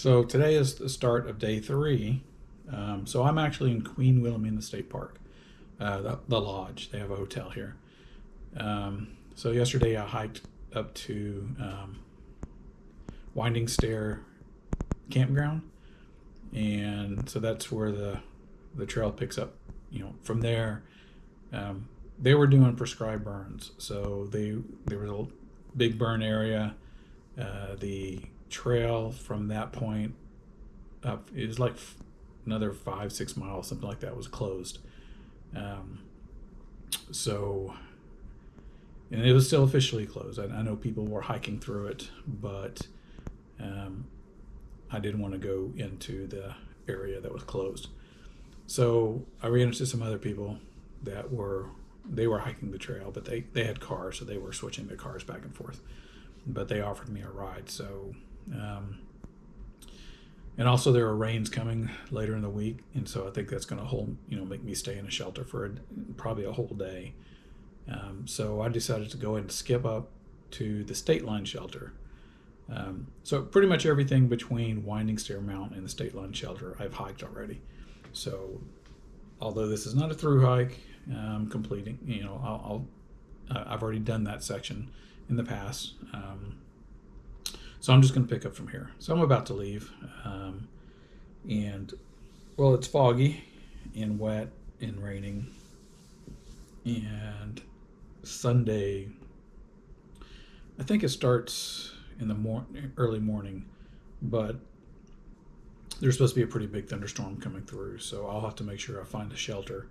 So today is the start of day 3. So I'm actually in Queen Wilhelmina State Park, the lodge. They have a hotel here. So yesterday I hiked up to Winding Stair Campground, and so that's where the trail picks up. From there, they were doing prescribed burns. So there was a big burn area. The trail from that point up is like another 5-6 miles, something like that, was closed. So, and it was still officially closed. I know people were hiking through it, but I didn't want to go into the area that was closed. So I ran into some other people that were hiking the trail, but they had cars, so they were switching their cars back and forth. But they offered me a ride. So, and also there are rains coming later in the week, and so I think that's going to make me stay in a shelter for probably a whole day. So I decided to go ahead and skip up to the State Line shelter. So pretty much everything between Winding Stair Mountain and the State Line shelter I've hiked already. So although this is not a through hike, completing, I've already done that section in the past. So I'm just going to pick up from here. So I'm about to leave. And, well, it's foggy and wet and raining. And Sunday, I think it starts in the early morning, but there's supposed to be a pretty big thunderstorm coming through. So I'll have to make sure I find a shelter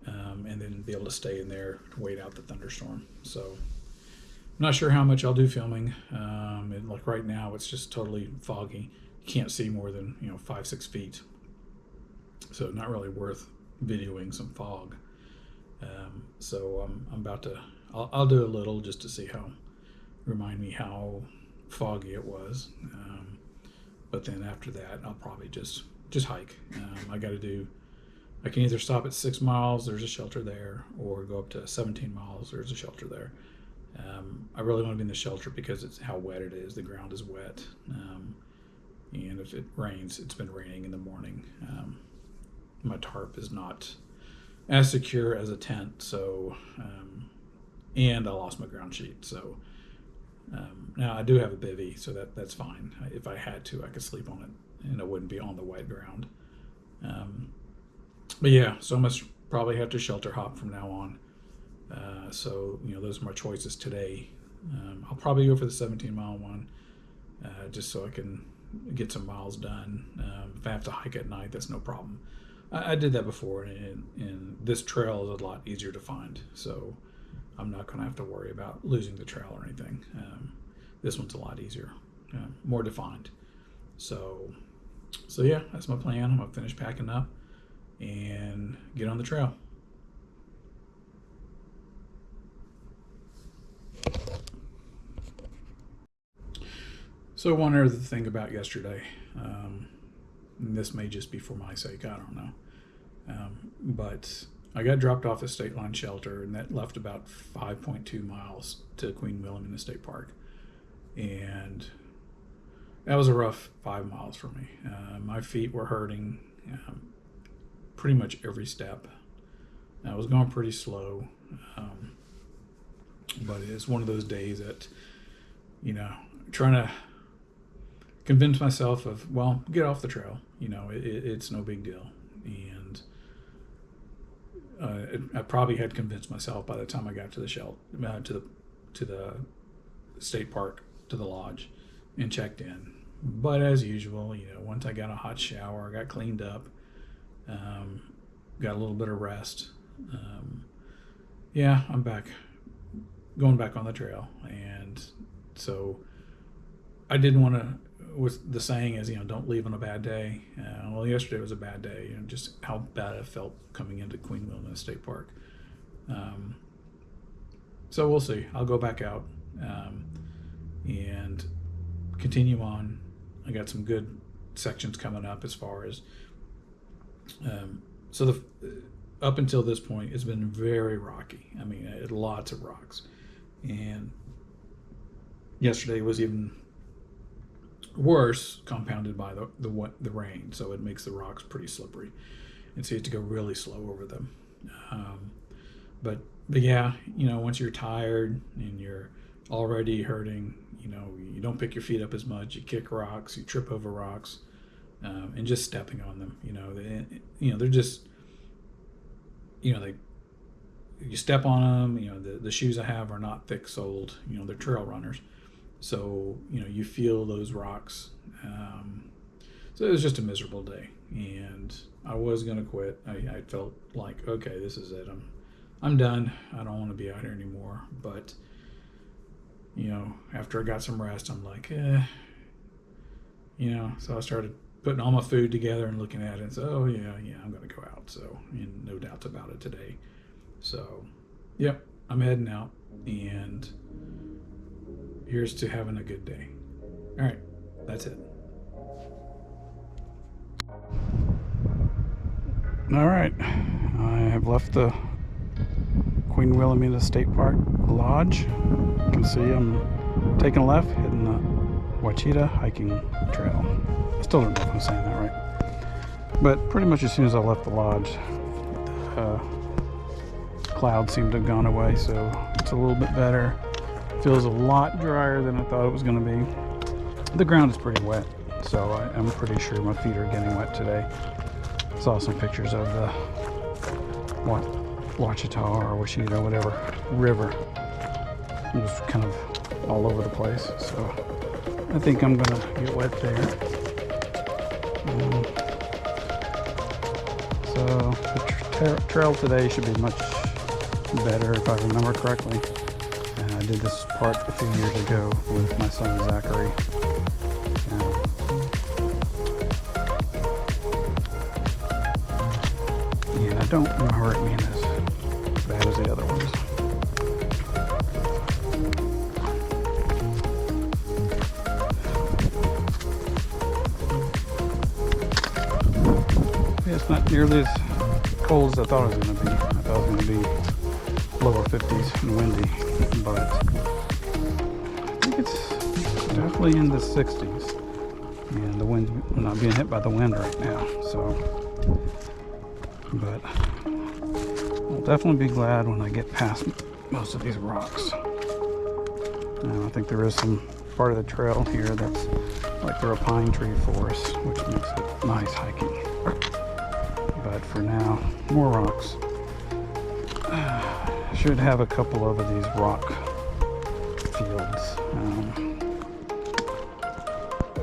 and then be able to stay in there to wait out the thunderstorm. So I'm not sure how much I'll do filming. Like right now, it's just totally foggy. You can't see more than 5-6 feet. So not really worth videoing some fog. So I'm about to. I'll do a little just to remind me how foggy it was. But then after that, I'll probably just hike. I can either stop at 6 miles, there's a shelter there, or go up to 17 miles, there's a shelter there. I really want to be in the shelter because it's how wet it is. The ground is wet. And if it rains, it's been raining in the morning. My tarp is not as secure as a tent, so and I lost my ground sheet. So now I do have a bivy, so that's fine. If I had to, I could sleep on it, and it wouldn't be on the wet ground. But yeah, so I must probably have to shelter hop from now on. So those are my choices today. I'll probably go for the 17-mile one, just so I can get some miles done. If I have to hike at night, that's no problem. I did that before, and this trail is a lot easier to find, so I'm not going to have to worry about losing the trail or anything. This one's a lot easier, more defined. So yeah, that's my plan. I'm going to finish packing up and get on the trail. So one other thing about yesterday, and this may just be for my sake, I don't know, but I got dropped off at State Line Shelter, and that left about 5.2 miles to Queen Wilhelmina State Park, and that was a rough 5 miles for me. My feet were hurting pretty much every step. I was going pretty slow, but it's one of those days that, trying to convince myself of, well, get off the trail. It's no big deal. And I probably had convinced myself by the time I got to the to the state park, to the lodge, and checked in. But as usual, once I got a hot shower, I got cleaned up, got a little bit of rest. Yeah, I'm back, going back on the trail, and so I didn't want to. With the saying is, don't leave on a bad day. Well, yesterday was a bad day, just how bad I felt coming into Queen Wilhelmina State Park. So we'll see. I'll go back out and continue on. I got some good sections coming up as far as up until this point, it's been very rocky. I mean, lots of rocks, and yesterday was even worse compounded by the rain, so it makes the rocks pretty slippery, and so you have to go really slow over them. Um, but yeah, once you're tired and you're already hurting, you don't pick your feet up as much. You kick rocks, you trip over rocks, and just stepping on them. They're just they you step on them. The shoes I have are not thick soled. They're trail runners, so you feel those rocks. So it was just a miserable day, and I was gonna quit. I felt like, okay, this is it. I'm done. I don't want to be out here anymore. But after I got some rest, I'm like, So I started putting all my food together and looking at it and said, oh yeah, I'm gonna go out. So, and no doubts about it today. So, yep, I'm heading out, and here's to having a good day. All right, that's it. All right, I have left the Queen Wilhelmina State Park Lodge. You can see I'm taking a left, hitting the Ouachita hiking trail. I still don't know if I'm saying that right. But pretty much as soon as I left the lodge, clouds seem to have gone away, so it's a little bit better. Feels a lot drier than I thought it was going to be. The ground is pretty wet, so I'm pretty sure my feet are getting wet today. Saw some pictures of the Ouachita or Ouachita, whatever, river. It was kind of all over the place, so I think I'm going to get wet there. So the trail today should be much better if I remember correctly. And I did this part a few years ago with my son Zachary. And I don't remember it being as bad as the other ones. Yeah, it's not nearly as cold as I thought it was going to be. I thought it was going to be lower 50s and windy, but I think it's definitely in the 60s, and the wind's not being hit by the wind right now, so, but I'll definitely be glad when I get past most of these rocks. Now, I think there is some part of the trail here that's like through a pine tree forest, which makes it nice hiking, but for now, more rocks. Should have a couple of these rock fields.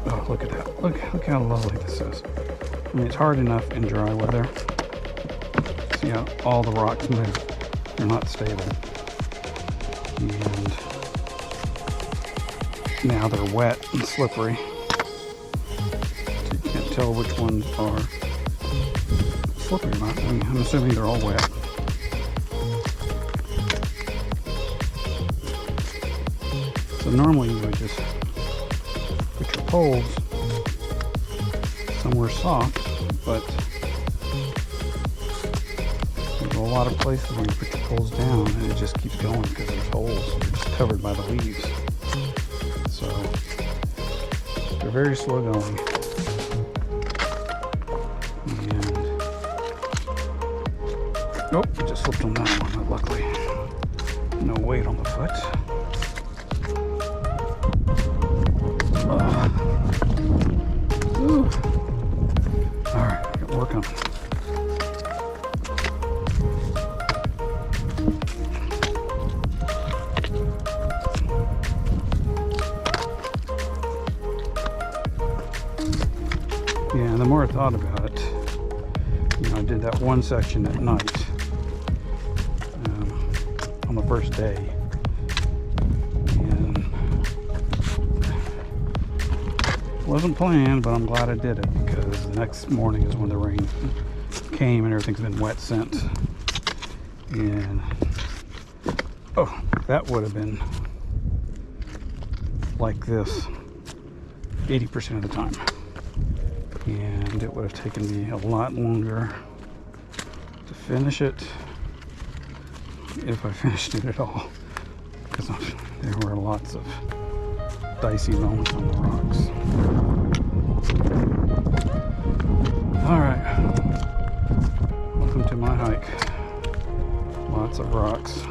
Oh, look at that. Look how lovely this is. I mean, it's hard enough in dry weather. See how all the rocks move. They're not stable. And now they're wet and slippery. So you can't tell which ones are slippery or not. I mean, I'm assuming they're all wet. So normally you would just put your poles somewhere soft, but there's a lot of places where you put your poles down and it just keeps going because there's holes. You're just covered by the leaves. So they're very slow going. And oh, I just slipped on that one, but luckily no weight on the foot. Alright, I got work on it. Yeah, and the more I thought about it, I did that one section at night on the first day. Wasn't planned, but I'm glad I did it because the next morning is when the rain came and everything's been wet since. And oh, that would have been like this 80% of the time, and it would have taken me a lot longer to finish it, if I finished it at all, because there were lots of dicey moments on the rocks. Alright, welcome to my hike. Lots of rocks.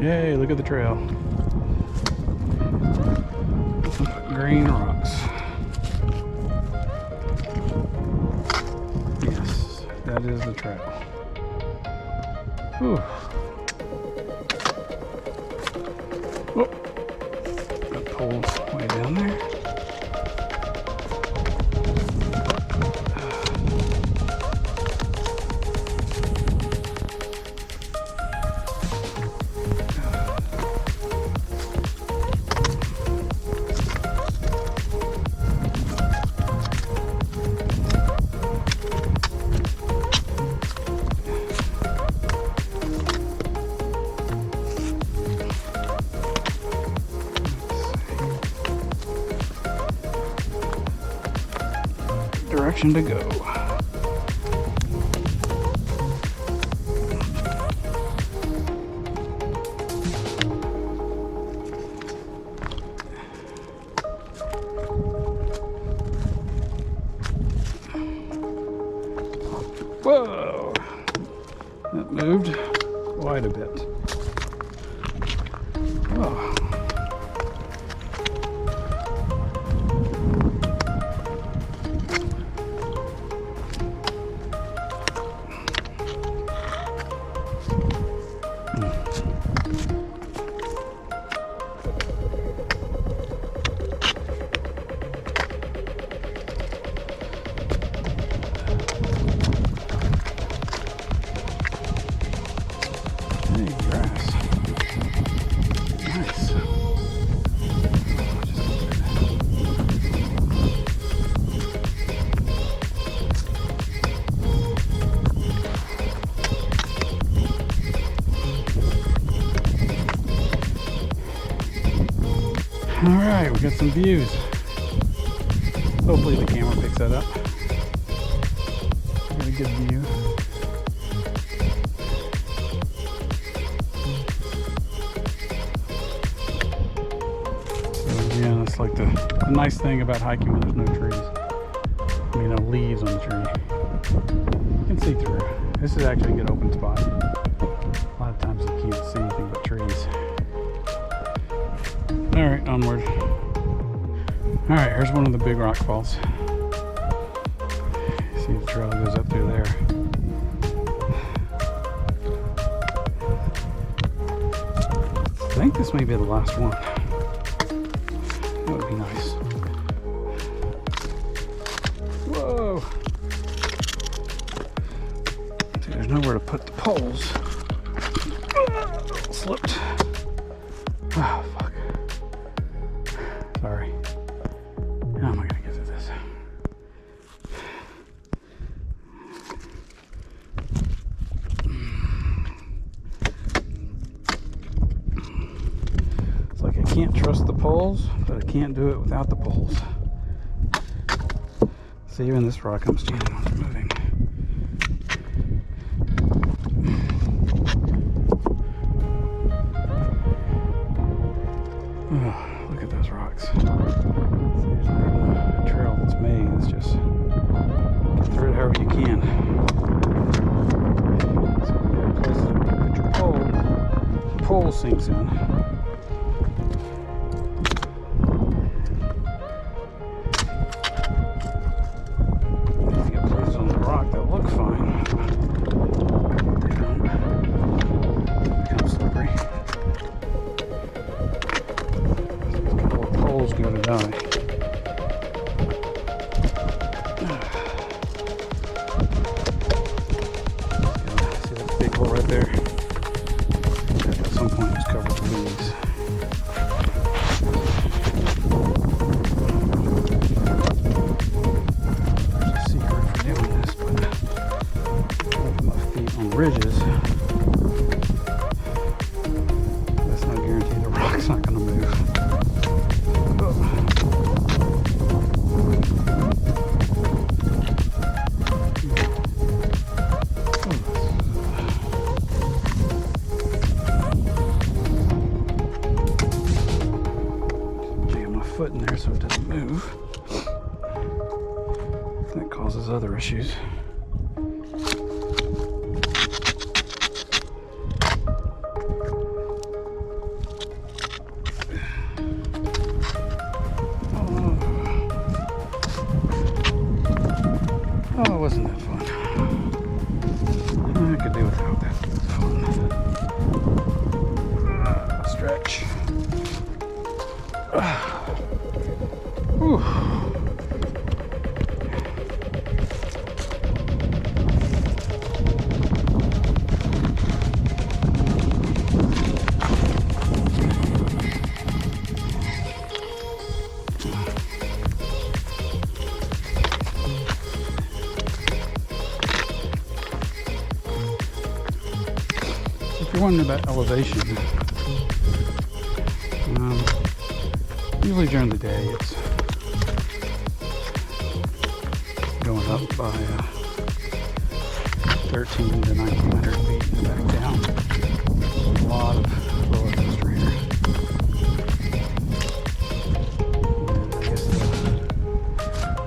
Yay, look at the trail. Green rocks. Yes, that is the trail. Whew. Oh, that pole's way down there. Direction to go. Whoa! That moved quite a bit. Oh. Alright, we got some views. Hopefully the camera picks that up. Got a good view. So again, it's like the nice thing about hiking when there's no trees. I mean, no leaves on the tree. You can see through. This is actually a good open spot. A lot of times you can't see anything but trees. Alright, onward. Alright, here's one of the big rock falls. See the trail goes up through there. I think this may be the last one. That would be nice. Whoa! See, there's nowhere to put the poles. Slipped. Oh, fuck. Sorry. How am I gonna get to this? It's like I can't trust the poles, but I can't do it without the poles. See, even this rock I'm standing on is moving. Oh, look at those rocks. See, there's not even a trail that's made. It's just get through it however you can. So yeah, places where you put your pole, the pole sinks in. You got places on the rock that look fine. They don't. They become slippery. Poles go to die. See that big hole right there? At some point it was covered with leaves. There's a secret for doing this, but I put my feet on ridges. That's not guaranteed the rock's not going to move. issues. Oh, wasn't that fun? I could do without that fun. Stretch. Whew. If you're wondering about elevation, usually during the day it's going up by 13 to 1900 feet and back down. A lot of roller coaster here. And I guess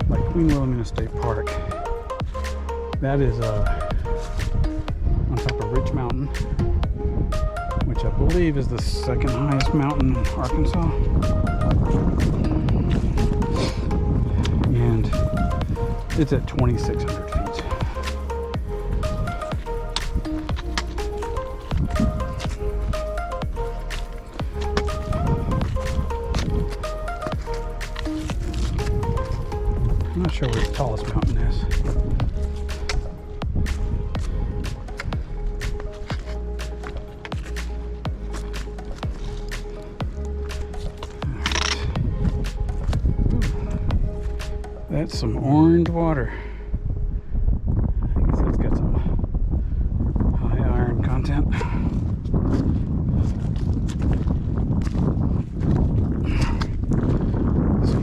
like Queen Wilhelmina State Park, that is on top of Ridge Mountain, which I believe is the second highest mountain in Arkansas. And it's at 2,600 feet. I'm not sure where the tallest mountain is. That's some orange water. I guess it's got some high iron content.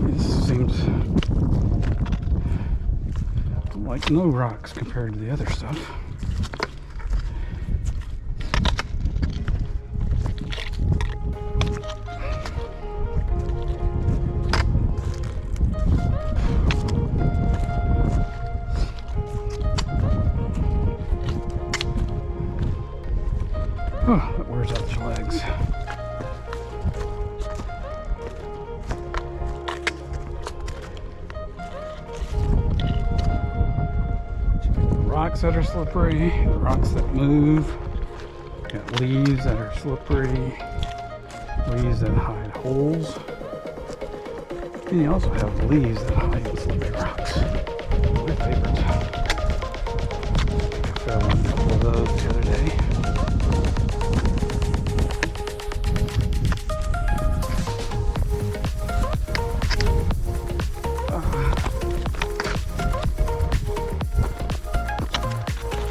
This seems like no rocks compared to the other stuff. Oh, that wears out your legs. The rocks that are slippery, the rocks that move. Got leaves that are slippery, leaves that hide holes. And you also have leaves that hide slippery rocks. My favorites. I found a couple of those the other day.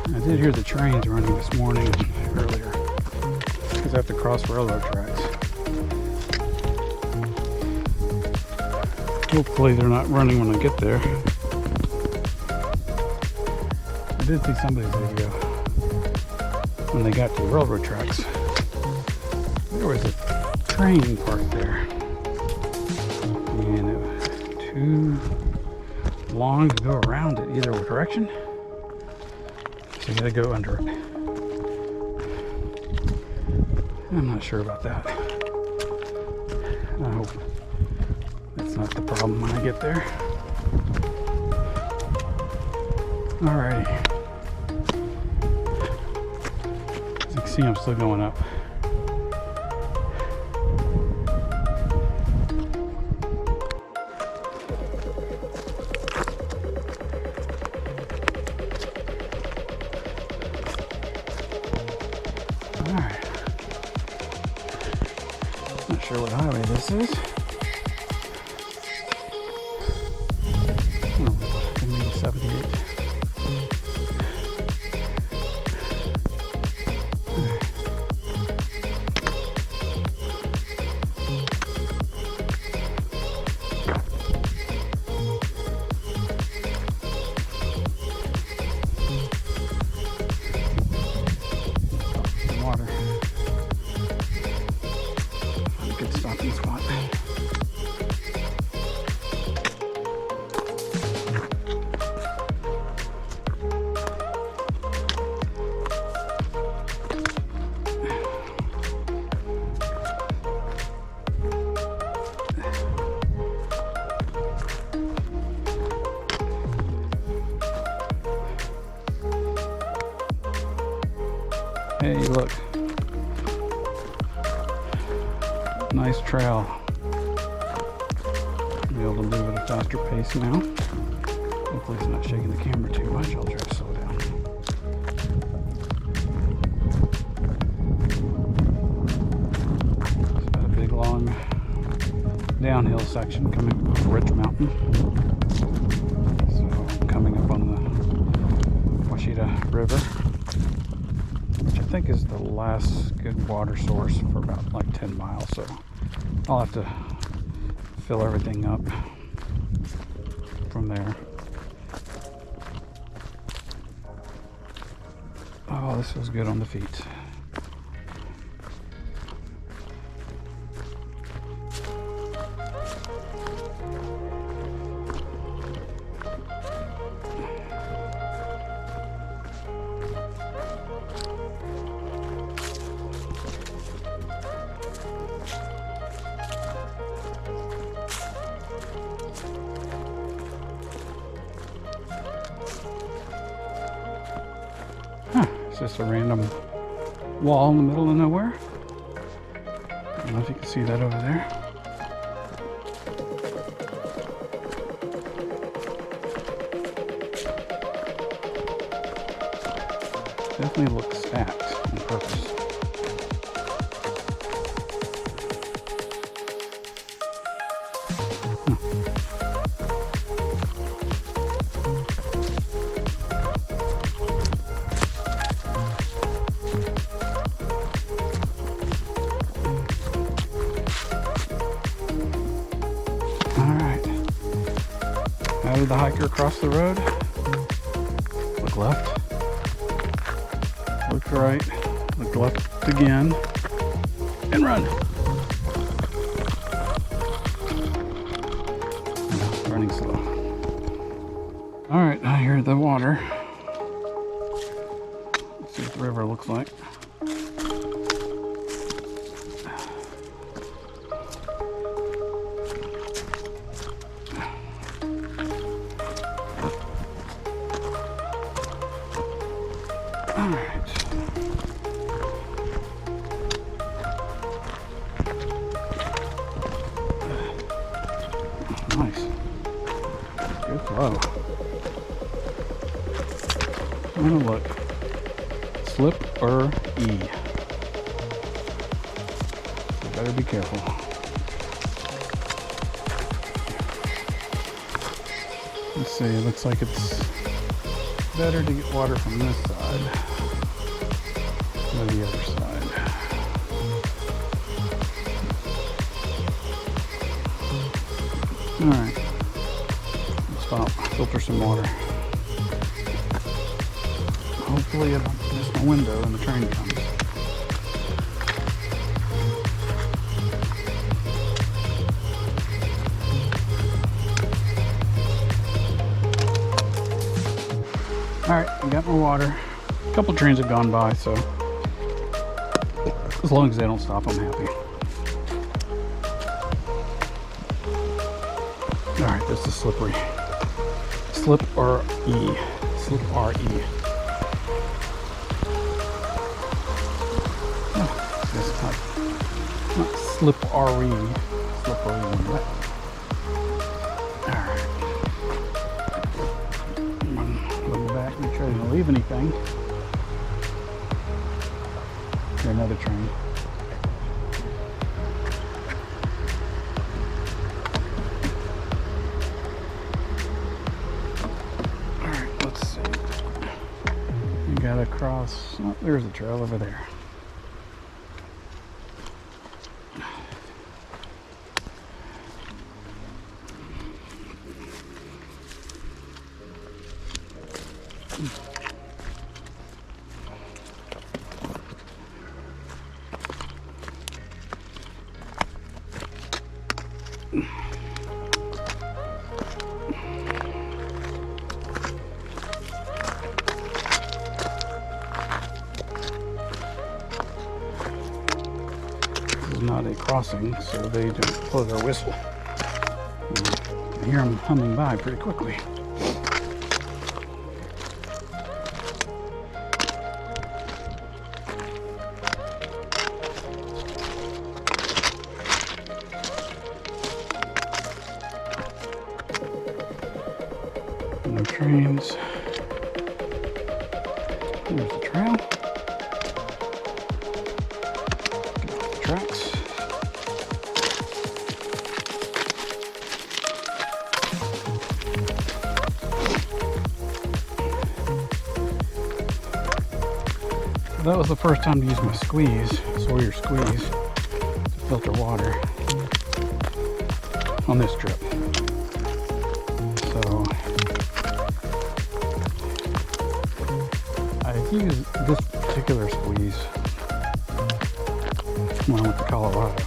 I did hear the trains running this morning and earlier because I have to cross railroad tracks. Hopefully they're not running when I get there. I did see somebody's video when they got to the railroad tracks. There was a train parked there and it was too long to go around it either direction. So you gotta go under it. I'm not sure about that. I hope that's not the problem when I get there. Alrighty. As you can see, I'm still going up. Alright. Not sure what highway this is. Oh, maybe 78. Water. Good stopping spot. Hey, look. Nice trail. Be able to move at a faster pace now. Hopefully it's not shaking the camera too much. I'll try to slow down. It's got a big long downhill section coming up Ridge Mountain. So coming up on the Ouachita River, which I think is the last good water source for about like 10 miles. So I'll have to fill everything up from there. Oh, this feels good on the feet. It's just a random wall in the middle of nowhere. I don't know if you can see that over there. Definitely looks stacked on purpose. The hiker across the road. Look left. Look right. Look left again. And run. Running slow. Alright, now here's the water. Let's see what the river looks like. Nice. Good flow. I'm gonna look. Slip or E. So better be careful. Let's see, it looks like it's better to get water from this side than the other side. Alright, stop, filter some water. Hopefully I don't miss my window when the train comes. Alright, I got my water. A couple trains have gone by, so as long as they don't stop, I'm happy. Alright, this is slippery. Slip or E. Slip R-E. Oh, it's not slip R-E. Slippery. Alright. Look back, make sure I didn't leave anything. Here's another train. Got across. Oh, there's a trail over there. Not a crossing, so they don't blow their whistle. I hear them humming by pretty quickly. trains. There's the trail. Get off the tracks. That was the first time to use my squeeze, Sawyer squeeze, to filter water on this trip. So I've used this particular squeeze when I went to Colorado.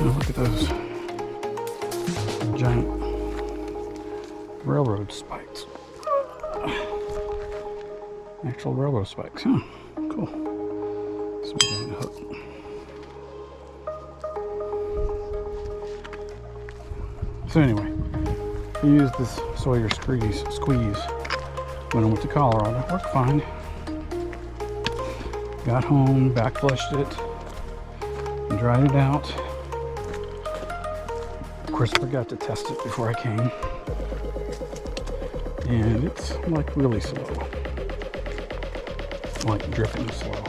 Now look at those giant railroad spikes. Actual railroad spikes, huh? Cool. So we're going to hook. So anyway, I used this Sawyer squeeze when I went to Colorado. It worked fine. Got home, back flushed it, and dried it out. Of course, I forgot to test it before I came. And it's like really slow. Like drifting slow.